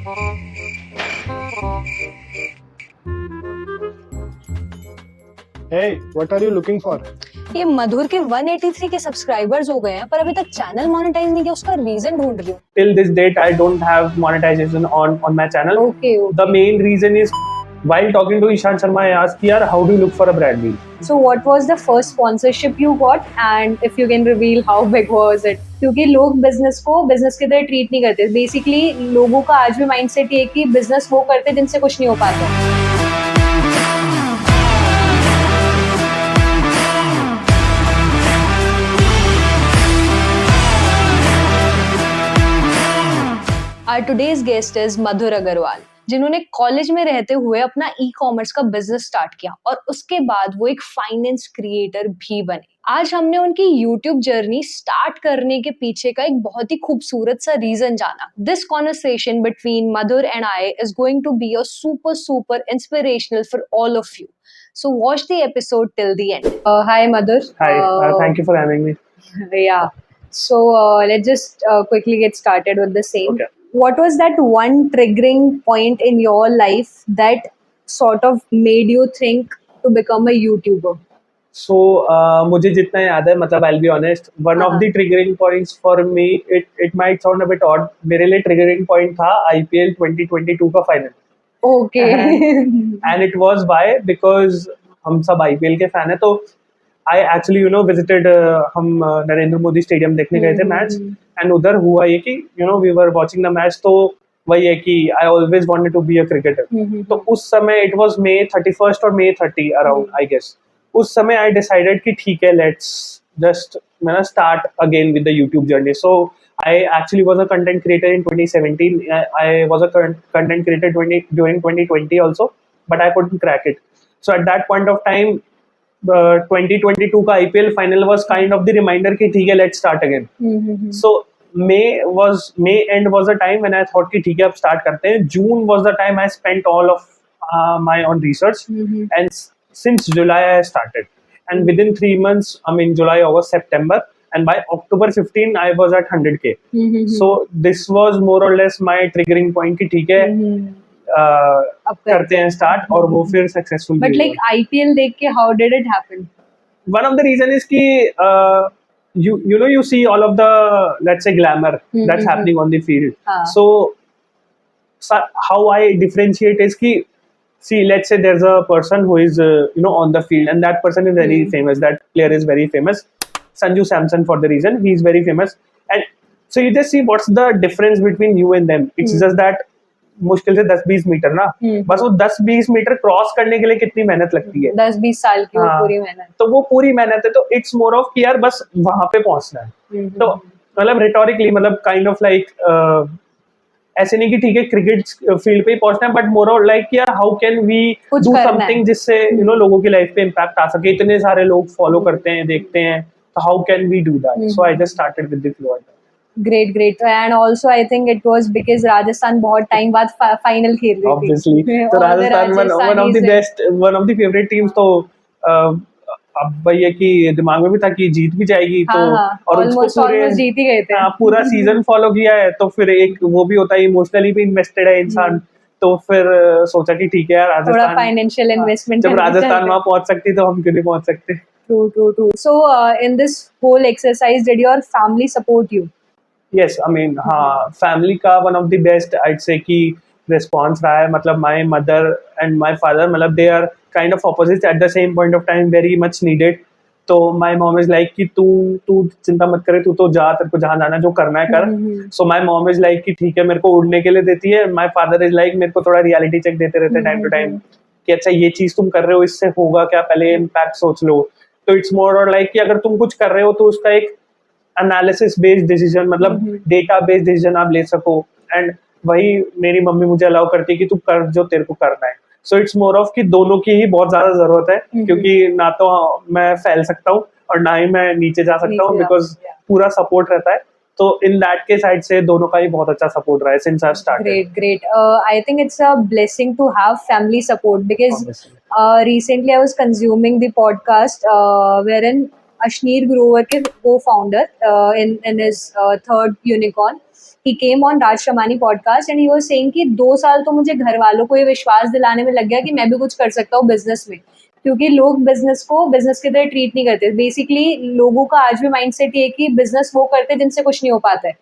Hey, what are you looking for? ये मधुर के 183 के सब्सक्राइबर्स हो गए हैं पर अभी तक चैनल मोनेटाइज नहीं किया, उसका रीजन ढूंढ रही हूँ. Till this date, I don't have monetization on my channel. Okay. The main reason is while talking to Ishan Sharma, I asked, "Yaar, how do you look for a brand deal?" So what was the first sponsorship you got and if you can reveal how big was it? क्योंकि लोग business को business की तरह treat नहीं करते. Basically लोगों का आज भी माइंडसेट ये है कि बिजनेस वो करते हैं जिनसे कुछ नहीं हो पाता. Our today's guest is मधुर अग्रवाल, जिन्होंने कॉलेज में रहते हुए अपना ई कॉमर्स का बिजनेस स्टार्ट किया और उसके बाद वो एक फाइनेंस क्रिएटर भी बने. आज हमने उनकी यूट्यूब जर्नी स्टार्ट करने के पीछे का एक बहुत ही खूबसूरत सा रीजन जाना. This conversation between Madhur and I is going to be a super inspirational for all of you. So watch the episode till the end. Hi Madhur. Hi, thank you for having me. Yeah. So let's just quickly get started with the same. Okay. What was that one triggering point in your life that sort of made you think to become a YouTuber? So मुझे जितना याद है, मतलब I'll be honest, one of the triggering points for me, it might sound a bit odd. मेरे लिए triggering point था IPL 2022 का final. Okay. And it was why because हम सब IPL के fan हैं, तो I actually visited हम नरेंद्र मोदी स्टेडियम देखने गए थे मैच. एंड उधर हुआ ये कि we were watching the match, तो वही है कि I always wanted to be a cricketer. तो उस समय it was May 31st और May 30 around, I guess. उस समय I decided कि ठीक है, let's just start again with the YouTube journey. So I actually was a content creator in 2017. I was a content creator during 2020 also, but I couldn't crack it. So at that point of time, 2022 का IPL final was kind of the reminder कि ठीक है, let's start again. So May end was the time when I thought कि ठीक है, अब start करते हैं. June was the time I spent all of my own research, and since July I started, and within 3 months, I mean July, August, September, and by October 15 I was at 100K. So this was more or less my triggering point कि ठीक है, करते हैं start, और वो फिर successful. But like IPL देख के how did it happen? One of the reason is कि you see all of the, let's say, glamour that's happening on the field. So how I differentiate is कि, see, let's say there's a person who is on the field, and that person is very famous, that player is very famous, Sanju Samson, for the reason he is very famous. And so you just see what's the difference between you and them. It's just that मुश्किल से 10-20 metre ना, बस वो 10-20 metre cross करने के लिए कितनी मेहनत लगती है, 10-20 साल की. हाँ, पूरी मेहनत. तो वो पूरी मेहनत है. तो इट्स मोर ऑफ कि यार बस वहां पे पहुंचना है. तो मतलब रिटोरिकली, मतलब काइंड ऑफ लाइक, ऐसे नहीं कि ठीक है क्रिकेट फील्ड पे ही पहुंचना है, बट मोर ऑफ लाइक यार how can we do something जिससे लोगों की लाइफ पे इम्पैक्ट आ सके. इतने सारे लोग फॉलो करते हैं, देखते हैं, तो how can we do that. So I just started with the flow. Great. And also I think it was because Rajasthan बहुत टाइम बाद फाइनल खेल रही थी. Obviously, तो Rajasthan one of the best, one of the favorite teams. तो अब भाई है कि दिमाग में भी था कि जीत भी जाएगी. तो और उसको पूरे जीत ही गए थे. पूरा सीजन फॉलो किया है, तो फिर एक वो भी होता है, इमोशनली भी इन्वेस्टेड है इंसान. तो फिर सोचा कि ठीक है यार, राजस्थान फाइनेंशियल इन्वेस्टमेंट, जब राजस्थान वहाँ पहुंच सकती तो हम क्यों नहीं पहुंच सकते. True. So in this whole exercise, did your family support you? Yes, I mean, हाँ, फैमिली का one of the best I'd say कि रिस्पॉन्स रहा है. मतलब my mother and my father, मतलब they are kind of opposite at the same point of time, very much needed. तो my mom is like कि तू चिंता मत करे, तू तो जा, तेरे को जहाँ जाना जो करना है कर. सो माई मॉम इज लाइक कि ठीक है, मेरे को उड़ने के लिए देती है. माई फादर इज लाइक मेरे को थोड़ा रियलिटी चेक देते रहते हैं टाइम टू टाइम कि अच्छा ये चीज़ तुम कर रहे हो, इससे होगा क्या, पहले इम्पैक्ट सोच लो. तो इट्स मोर और लाइक कि अगर तुम कुछ कर रहे हो तो उसका एक एनालिसिस बेस्ड डिसीजन, मतलब डेटा बेस्ड डिसीजन आप ले सको. एंड वही मेरी मम्मी मुझे अलाउ करती है कि तू कर जो तेरे को करना है. सो इट्स मोर ऑफ कि दोनों की ही बहुत ज्यादा जरूरत है, क्योंकि ना तो मैं फैल सकता हूँ और ना ही मैं नीचे जा सकता हूँ, बिकॉज पूरा सपोर्ट रहता है. तो इन दैट के साइड से दोनों का ही बहुत अच्छा सपोर्ट रहा है since I started. Great. I think it's a blessing to have family support because recently I was consuming the podcast wherein Ashneer Grover के co-founder in his third unicorn. He came on Raj Shamani podcast and he was saying कि 2 साल तो मुझे घर वालों को ये विश्वास दिलाने में लग गया कि मैं भी कुछ कर सकता हूँ बिजनेस में, क्योंकि लोग बिजनेस को बिजनेस की तरह ट्रीट नहीं करते. बेसिकली लोगों का आज भी माइंडसेट ये है कि बिजनेस वो करते हैं जिनसे कुछ नहीं हो पाता है.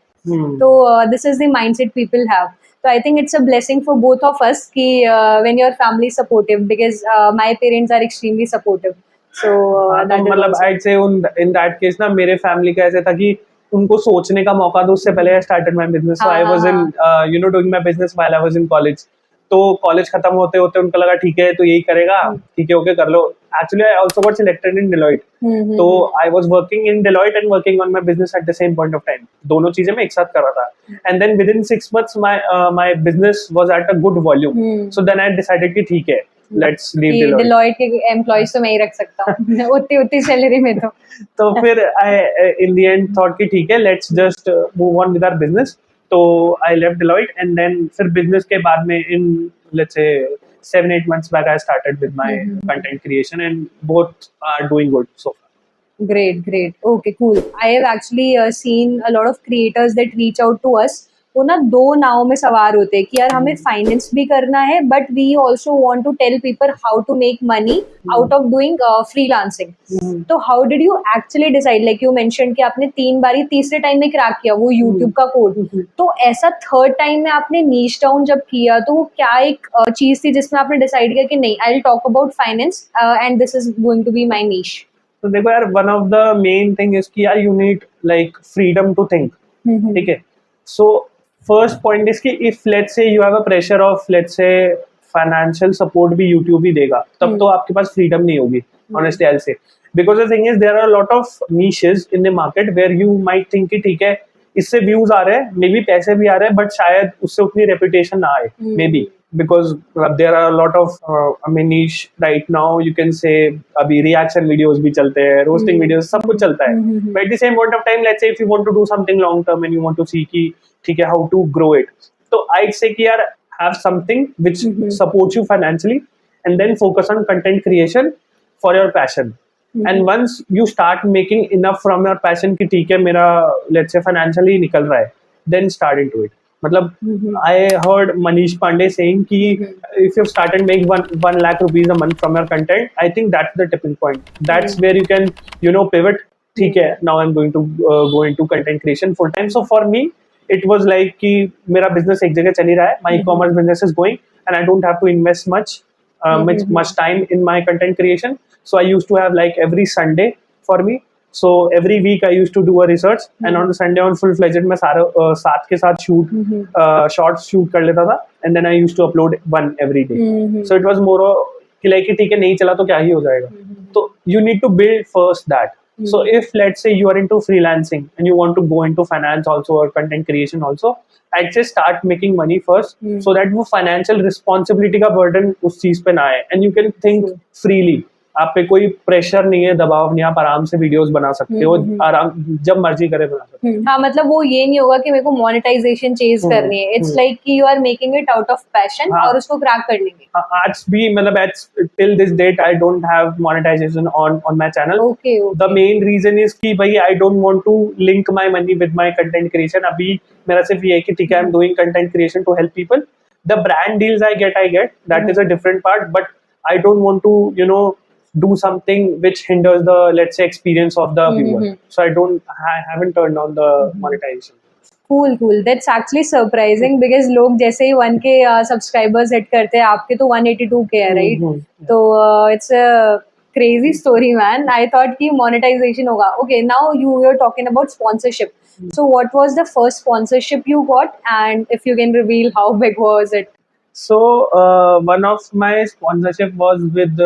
तो this is the mindset people have. So I think it's a blessing for both of us कि when your family is supportive, because my parents are extremely supportive. So हाँ, that तो is मतलब also. I'd say in that case ना मेरे family का ऐसे था कि उनको सोचने का मौका दो, उससे पहले I started my business. So हाँ, I was हाँ, in doing my business while I was in college. तो कॉलेज खत्म होते होते उनको लगा ठीक है तो यही करेगा, ठीक है ओके कर लो. Actually I also got selected in Deloitte. तो I was working in Deloitte and working on my business at the same point of time. दोनों चीजें मैं एक साथ कर रहा था. And then within 6 months my business was at a good volume. So then I decided कि ठीक है, let's leave कि Deloitte. Deloitte के एम्प्लॉइज तो मैं ही रख सकता हूँ उतनी उतनी सैलरी में तो. तो फिर I in the end thought कि ठीक है, let's just move on with our business. तो I left Deloitte and then फिर business के बाद में in let's say 7-8 months back I started with my content creation and both are doing good so far. Great, great. Okay, cool. I have actually seen a lot of creators that reach out to us. वो ना दो नाव में सवार होते हैं कि यार हमें फाइनेंस भी करना है but we also want to tell people how to make money out of doing freelancing. तो how did you actually decide, like you mention कि आपने 3 बारी तीसरे टाइम में क्रैक किया वो यूट्यूब का कोड, तो ऐसा थर्ड टाइम में आपने नीश डाउन जब किया तो वो क्या एक चीज थी जिसमें आपने डिसाइड किया कि नहीं, I will talk about finance and this is going to be my niche. तो देखो यार, one of the main thing is कि यार you need like freedom to think. ठीक है, सो फर्स्ट पॉइंट इज कि if let's say you have a pressure of let's say financial support भी YouTube ही देगा, तब तो आपके पास फ्रीडम नहीं होगी honestly I say. Because the thing is there are lot of niches in the market where you might think कि ठीक है इससे व्यूज आ रहे हैं, मे बी पैसे भी आ रहे हैं, बट शायद उससे उतनी रेपुटेशन ना आए, may be because there are a lot of niche right now you can say अभी reaction videos भी चलते हैं, roasting videos सब कुछ चलता है. But at the same point of time let's say if you want to do something long term and you want to see कि ठीक है how to grow it, तो I'd say कि यार have something which supports you financially and then focus on content creation for your passion. And once you start making enough from your passion कि ठीक है मेरा let's say financially निकल रहा है, then start into it. मतलब I heard Manish Pandey saying कि if you start and make 1 lakh rupees a month from your content, I think that's the tipping point. That's where you can pivot. ठीक है, now I'm going to go into content creation full time. So for me it was like कि मेरा business एक जगह चल ही रहा है, my e-commerce business is going and I don't have to invest much time in my content creation. So I used to have like every Sunday for me. So every week I used to do a research and on Sunday on full fledged मैं सारे साथ के साथ shorts shoot कर लेता था and then I used to upload one every day. So it was more कि like ठीक है नहीं चला तो क्या ही हो जाएगा. तो you need to build first that. So if let's say you are into freelancing and you want to go into finance also or content creation also, I'd say start making money first so that वो financial responsibility का burden उस चीज पे ना आए and you can think freely. आप पे कोई प्रेशर नहीं है, दबाव नहीं, आप आराम से वीडियोस बना सकते हो, आराम जब मर्जी करे बना सकते हो. हाँ, मतलब वो ये नहीं होगा कि मेरे को मोनेटाइजेशन चेज करनी है. इट्स लाइक कि you are making it out of passion और उसको क्रैक कर लेंगे. आज भी मतलब till this date I don't have monetization on my channel. Okay, the main reason is कि भाई I don't want to link my money with my content creation. अभी मेरा सिर्फ ये है कि ठीक है I am doing content creation to help people. The brand deals I get that is a different part, but I don't want to do something which hinders the let's say experience of the viewer. So I haven't turned on the monetization. Cool. That's actually surprising because लोग जैसे ही 1K subscribers hit करते हैं, आपके तो 182K है, right? तो it's a crazy story, man. I thought कि monetization होगा. Okay, now you were talking about sponsorship. So what was the first sponsorship you got, and if you can reveal how big was it? So one of my sponsorship was with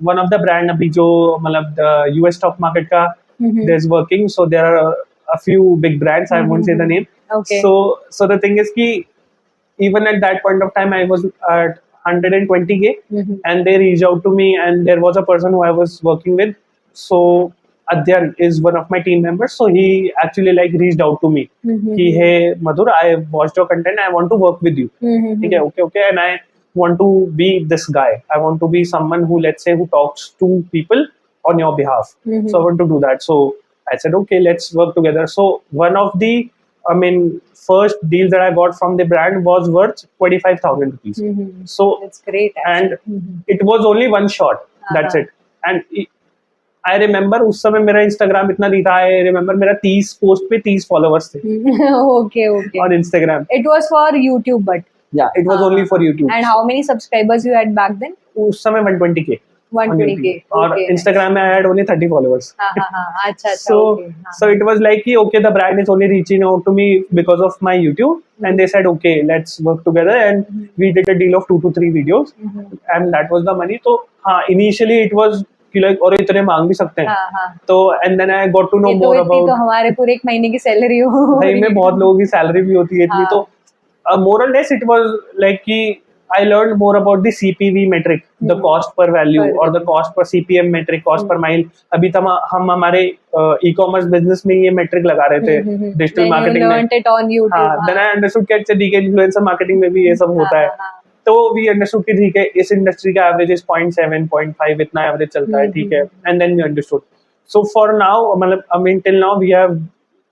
one of the brand अभी जो मतलब US stock market का there's working. So there are a few big brands. I won't say the name. Okay. So the thing is कि even at that point of time I was at 120K and they reached out to me and there was a person who I was working with. So Adyan is one of my team members. So he actually like reached out to me कि hey Madhur, I watched your content. I want to work with you. ठीक है, okay, and I want to be this guy. I want to be someone who let's say who talks to people on your behalf. Mhm. So I want to do that. So I said, okay, let's work together. So one of the, I mean, first deal that I got from the brand was worth 25,000 rupees. Mhm. So That's great, and actually. Mhm. it was only one shot. That's Uh-huh. it. And I remember उस समय मेरा Instagram इतना नहीं था. I remember मेरा 30 post पे 30 followers थे Okay, okay. on Instagram. It was for YouTube, but Yeah, it was only for YouTube. And how many subscribers you had back then? उस समय 120K on 120K. YouTube. और Okay. Instagram में I had only 30 followers. हाँ हाँ हाँ अच्छा अच्छा. So Okay. हाँ, so it was like कि okay, the brand is only reaching out to me because of my YouTube, and they said okay, let's work together, and we did a deal of 2 to 3 videos, and that was the money. तो हाँ, initially it was कि like और इतने मांग भी सकते हैं. हाँ हाँ. तो and then I got to know ये तो more इतनी about. तो हमारे पूरे एक महीने की सैलरी हो. भाई में बहुत लोगों की सैलरी भी होती है इतनी. हाँ. तो more or less it was like कि I learned more about the CPV metric, the cost per value, or the cost per CPM metric, cost per mile. अभी तक हम हमारे e-commerce business में ये metric लगा रहे थे digital marketing में. Then you learned it on YouTube. हाँ, then I understood कि अच्छा ठीक है, influencer marketing में भी ये सब होता है. तो we understood कि ठीक है, इस industry का average is 0.7, 0.5 इतना average चलता है, ठीक है. And then we understood. So for now, मतलब I mean till now we have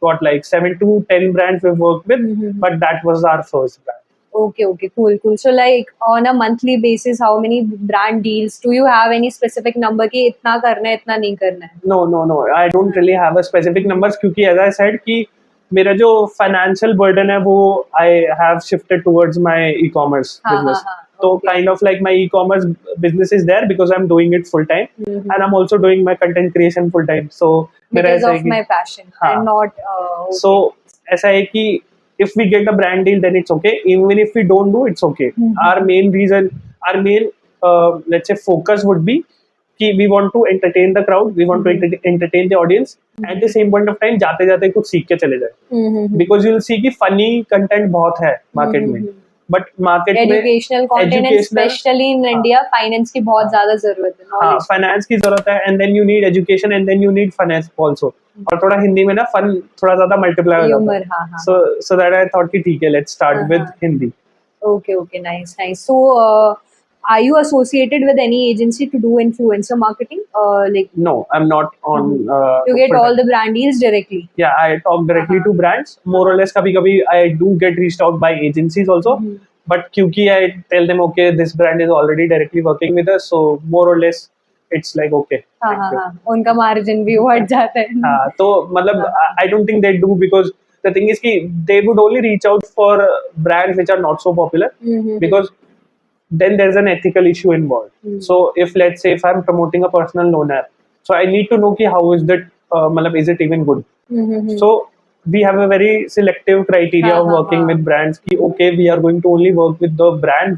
got like 7 to 10 brands we've worked with, but that was our first brand. Okay, okay, cool, cool. So like on a monthly basis, how many brand deals? Do you have any specific number कि इतना करना है, इतना नहीं करना है? No. I don't really have a specific numbers क्योंकि as I said कि मेरा जो financial burden है वो I have shifted towards my e-commerce business. So kind of like my e-commerce business is there because I'm doing it full time, and I'm also doing my content creation full time. So because of my passion and not. Okay. So ऐसा है कि if we get a brand deal, then it's okay. Even if we don't do, it's okay. Our main reason, our main let's say focus would be कि we want to entertain the crowd, we want to entertain the audience. At the same point of time, जाते जाते कुछ सीख के चले जाए. Because you'll see कि funny content बहुत है market में. But market educational content and especially in India finance की बहुत ज़्यादा ज़रूरत है. हाँ, finance की ज़रूरत है, and then you need education and then you need finance also. और थोड़ा हिंदी में ना fun थोड़ा ज़्यादा multiply हो जाता है. So that I thought कि ठीक है, let's start with Hindi. Okay, nice. So are you associated with any agency to do influencer marketing? Like no, I'm not on. You get all the brand deals directly. Yeah, I talk directly to brands. More or less, कभी-कभी I do get reached out by agencies also. But क्योंकि I tell them okay, this brand is already directly working with us, so more or less it's like okay. हाँ. उनका margin भी बढ़ जाता है. हाँ, तो मतलब I don't think they do because the thing is कि they would only reach out for brands which are not so popular because then there's an ethical issue involved. So if let's say if I'm promoting a personal loan app, so I need to know कि how is that, मतलब is it even good? So we have a very selective criteria of working with brands कि okay, we are going to only work with the brand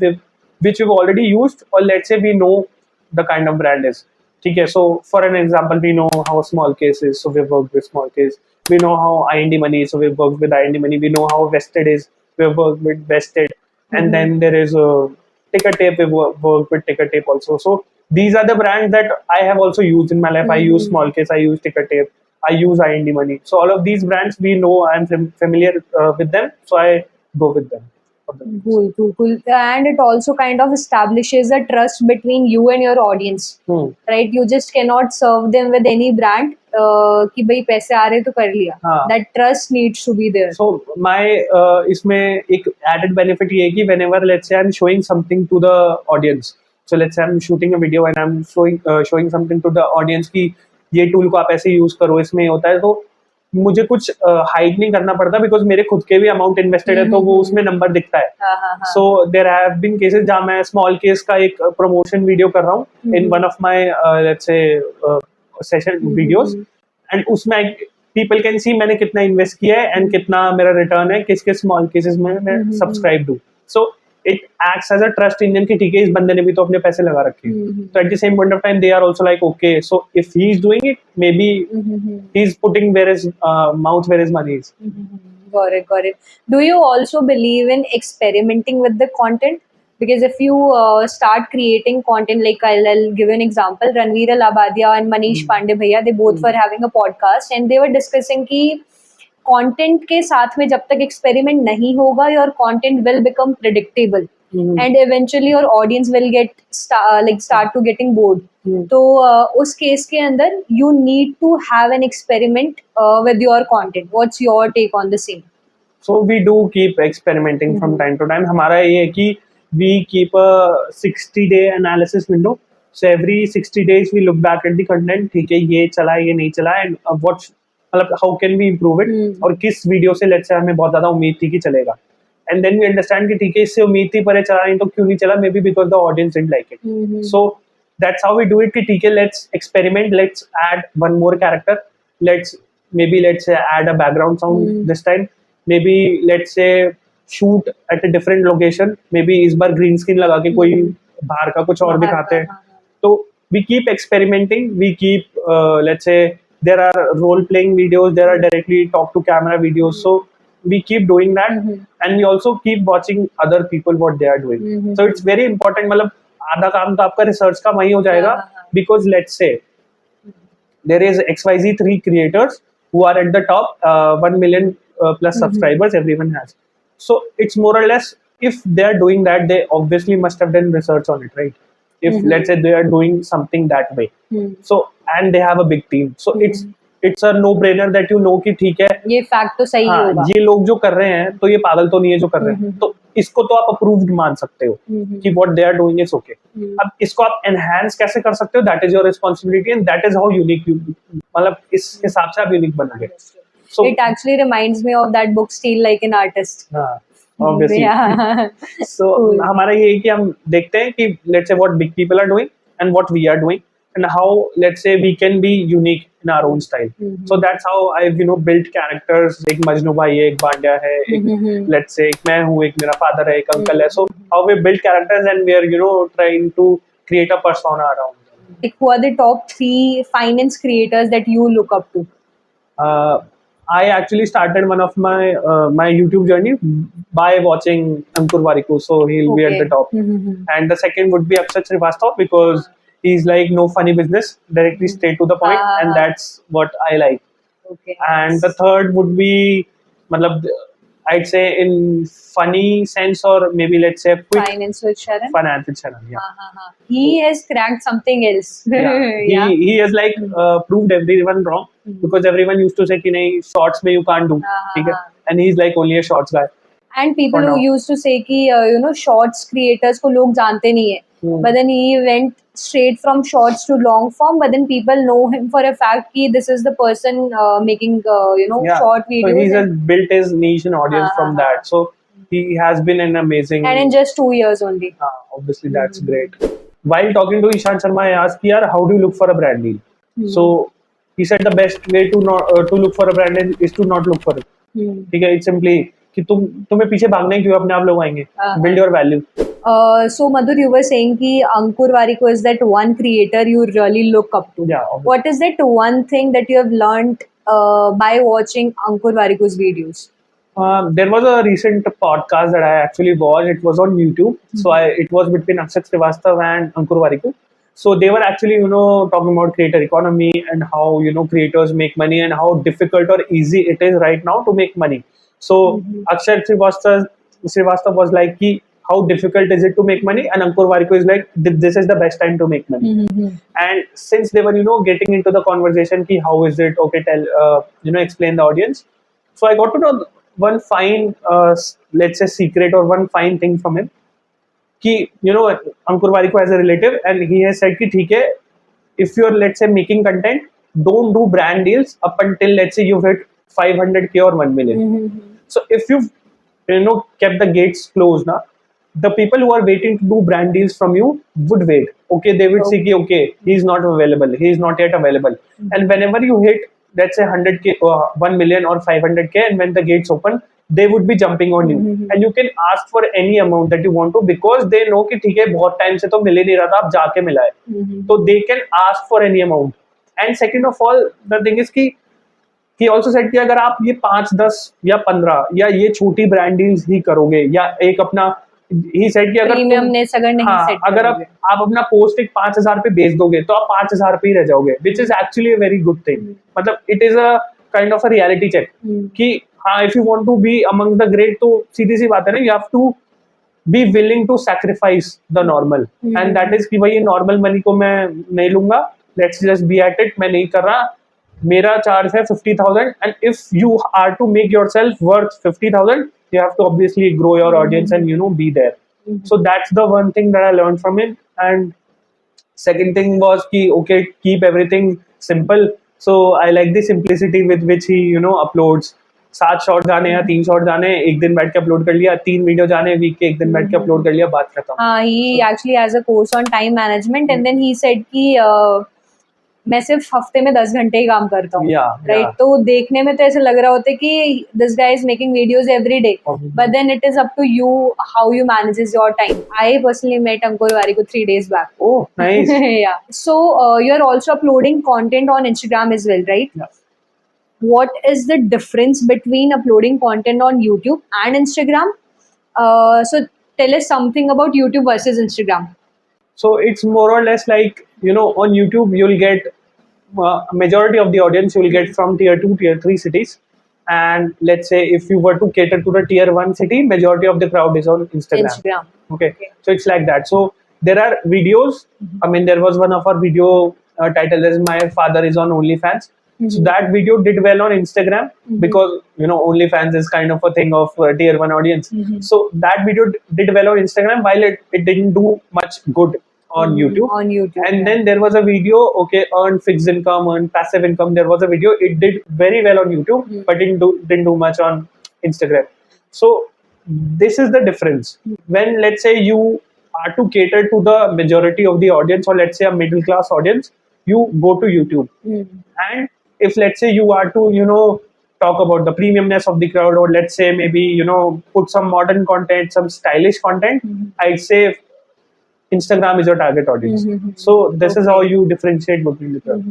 which we've already used, or let's say we know the kind of brand is. ठीक है, so for an example, we know how small case is, so we've worked with small case. We know how IND money is, so we've worked with IND money. We know how vested is, we've worked with vested. And then there is a ticker tape, we've worked with ticker tape also. So these are the brands that I have also used in my life. I use small case, I use ticker tape, I use IND money. So all of these brands, we know I'm familiar with them, so I go with them. Cool. And it also kind of establishes a trust between you and your audience, right? You just cannot serve them with any brand कि भाई पैसे आ रहे तो कर लिया. That trust needs to be there. So my इसमें एक added benefit ये है कि whenever let's say I'm showing something to the audience, so let's say I'm shooting a video and I'm showing something to the audience कि ये tool को आप ऐसे use करो, इसमें होता है, तो मुझे कुछ हाइड नहीं करना पड़ता बिकॉज मेरे खुद के भी अमाउंट इन्वेस्टेड है, तो वो उसमें नंबर दिखता है. So there have been cases जहाँ मैं स्मॉल केस का एक प्रमोशन वीडियो कर रहा हूँ in one of my let's say session videos, and उसमें पीपल कैन सी मैंने कितना इन्वेस्ट किया है एंड कितना मेरा रिटर्न है, किस किस स्मॉल केसेस में मैं सब्सक्राइब दूँ. सो it acts as a trust engine कि ठीक है, इस बंदे ने भी तो अपने पैसे लगा रखे हैं. So at the same point of time they are also like okay, so if he is doing it, maybe he's putting where his mouth where his money is. Got it. Do you also believe in experimenting with the content? Because if you start creating content, like I'll give you an example, Ranveer Alabadia and Manish Pandey bhaiya, they both were having a podcast and they were discussing कि content के साथ में जब तक experiment नहीं होगा your content will become predictable. and eventually your audience will start to getting bored. तो उस केस के अंदर you need to have an experiment with your content. What's your take on the same? So we do keep experimenting from time to time. हमारा ये है कि we keep a 60-day analysis window. So every 60 days we look back at the content. ठीक है, ये चला, ये नहीं चला, and what मतलब how can we improve it? और किस वीडियो से let's say हमें बहुत ज़्यादा उम्मीद थी कि चलेगा. And then we understand कि ठीक है, इससे उम्मीद थी पर ये चला नहीं, तो क्यों नहीं चला? Maybe because the audience didn't like it. So that's how we do it. कि ठीक है, let's experiment. Let's add one more character. Let's say add a background sound this time. Maybe let's say shoot at a different location. Maybe इस बार green screen लगा के कोई बाहर का कुछ और दिखाते हैं. तो we keep experimenting. We keep let's say there are role playing videos. There are directly talk to camera videos. So we keep doing that, and we also keep watching other people what they are doing. So it's very important. मतलब आधा काम तो आपका research का वही हो जाएगा. Because let's say there is XYZ 3 creators who are at the top, 1 million plus subscribers everyone has. So it's more or less, if they are doing that, they obviously must have done research on it, right? If let's say they are doing something that way, so and they have a big team, so it's a no brainer that you know कि ठीक है, ये fact तो सही होगा, ये लोग जो कर रहे हैं तो ये पागल तो नहीं है जो कर रहे हैं, तो इसको तो आप अप्रूव्ड मान सकते हो कि what they are doing is okay. अब इसको आप enhance कैसे कर सकते हो, that is your responsibility and that is how unique you, मतलब इस हिसाब से आप unique बनोगे. So it actually reminds me of that book Steal Like an Artist. हाँ, obviously. Yeah. So Cool. हमारा ये है कि हम देखते हैं कि let's say what big people are doing and what we are doing and how let's say we can be unique in our own style. So that's how I've built characters. एक मजनू भाई है, एक बांडिया है, एक let's say एक मैं हूँ, एक मेरा father है, एक uncle है. So how we build characters and we are trying to create a persona around them. Like, who are the top 3 finance creators that you look up to? I actually started one of my my YouTube journey by watching Ankur Warikoo, so he'll be at the top. And the second would be Akshat Srivastava, because he's like no funny business, directly straight to the point, and that's what I like. Okay. And the third would be, matlab, I'd say in funny sense, or maybe let's say quick Finance with Sharon. finance with Sharon. Yeah. He has cracked something else. Yeah. He has like proved everyone wrong, because everyone used to say कि नहीं shorts में you can't do, ठीक है? And he's like only a shorts guy. And people For who now. used to say कि shorts creators को लोग जानते नहीं है. But then he went straight from shorts to long form. But then people know him for a fact कि this is the person making short videos. So he's has built his niche and audience from that. So he has been an amazing. And in just 2 years only. Obviously, that's great. While talking to Ishan Sharma, I asked, "Yaar, how do you look for a brand deal?" So he said the best way to look for a brand deal is to not look for it. ठीक है, it's simply कि तुम्हें पीछे भागना है, क्यों अपने आप लोग आएंगे. Build your value. So Madhur, you were saying कि Ankur Warikoo is that one creator you really look up to. Yeah, obviously. What is that one thing that you have learned by watching Ankur Warikoo's videos? There was a recent podcast that I actually watched. It was on YouTube. So it was between Akshat Srivastava and Ankur Warikoo. So they were actually, talking about creator economy and how, creators make money and how difficult or easy it is right now to make money. So Akshat Srivastava was like, how difficult is it to make money? And Ankur Warikoo is like, this is the best time to make money. And since they were, getting into the conversation, how is it? Okay, tell, explain the audience. So I got to know one fine, let's say, secret or one fine thing from him. Ankur Warikoo has a relative, and he has said कि ठीक है, if you're let's say making content, don't do brand deals up until let's say you've hit 500k or 1 million. So if you've kept the gates closed now, the people who are waiting to do brand deals from you would wait. Okay, they would see कि okay, he's not available, he is not yet available, and whenever you hit let's say 100k or 1 million or 500k, and when the gates open, they would be jumping on you, and you can ask for any amount that you want to, because they know कि ठीक है बहुत time से तो मिल ही नहीं रहा था, आप जाके मिला है, तो they can ask for any amount. And second of all, the thing is कि he also said कि अगर आप ये 5, 10 या 15 या ये छोटी ब्रांड डील्स ही करोगे, या एक अपना he said कि अगर आप अपना पोस्ट एक 5,000 पे बेच दोगे, तो आप 5,000 पे ही रह जाओगे, which is actually a very good thing. मतलब it is a kind of a reality check कि हाँ, if you want to be among the great, तो सीधी सी बात है ना, you have to be willing to sacrifice the normal, and that is कि भाई ये normal money को मैं नहीं लूंगा, let's just be at it, मैं नहीं कर रहा, मेरा charge है 50,000, and if you are to make yourself worth 50,000, you have to obviously grow your audience and be there. So that's the one thing that I learned from it. And second thing was कि okay, keep everything simple. So I like the simplicity with which he uploads. 7 short जाने या 3 short जाने, एक दिन बैठ के upload कर लिया, 3 वीडियो जाने वीक के, एक दिन बैठ के अपलोड कर लिया, बात खत्म. हाँ, he actually has a course on time management and then he said कि मैं सिर्फ हफ्ते में 10 घंटे ही काम करता हूँ, राइट? तो देखने में तो ऐसे लग रहा होता है कि this guy is making videos every day, but then it is up to you how you manages your time. I personally met Ankur Warikoo 3 days back. Oh, nice. Yeah. So you are also uploading content on Instagram as well, right? Yeah. What is the difference between uploading content on YouTube and Instagram? So tell us something about YouTube versus Instagram. So it's more or less like, on YouTube you'll get majority of the audience you'll get from tier 2, tier 3 cities, and let's say if you were to cater to the tier 1 city, majority of the crowd is on Instagram. Okay. So it's like that. So there are videos. I mean, there was one of our video titled as "My Father is on OnlyFans." So that video did well on Instagram because OnlyFans is kind of a thing of tier 1 audience. So that video did well on Instagram, while it didn't do much good on YouTube. And then there was a video, okay, earn fixed income, earn passive income. There was a video, it did very well on YouTube, but didn't do much on Instagram. So this is the difference. When let's say you are to cater to the majority of the audience, or let's say a middle class audience, you go to YouTube. And if let's say you are to talk about the premiumness of the crowd, or let's say maybe put some modern content, some stylish content, I'd say Instagram is your target audience. So this is how you differentiate between the crowd.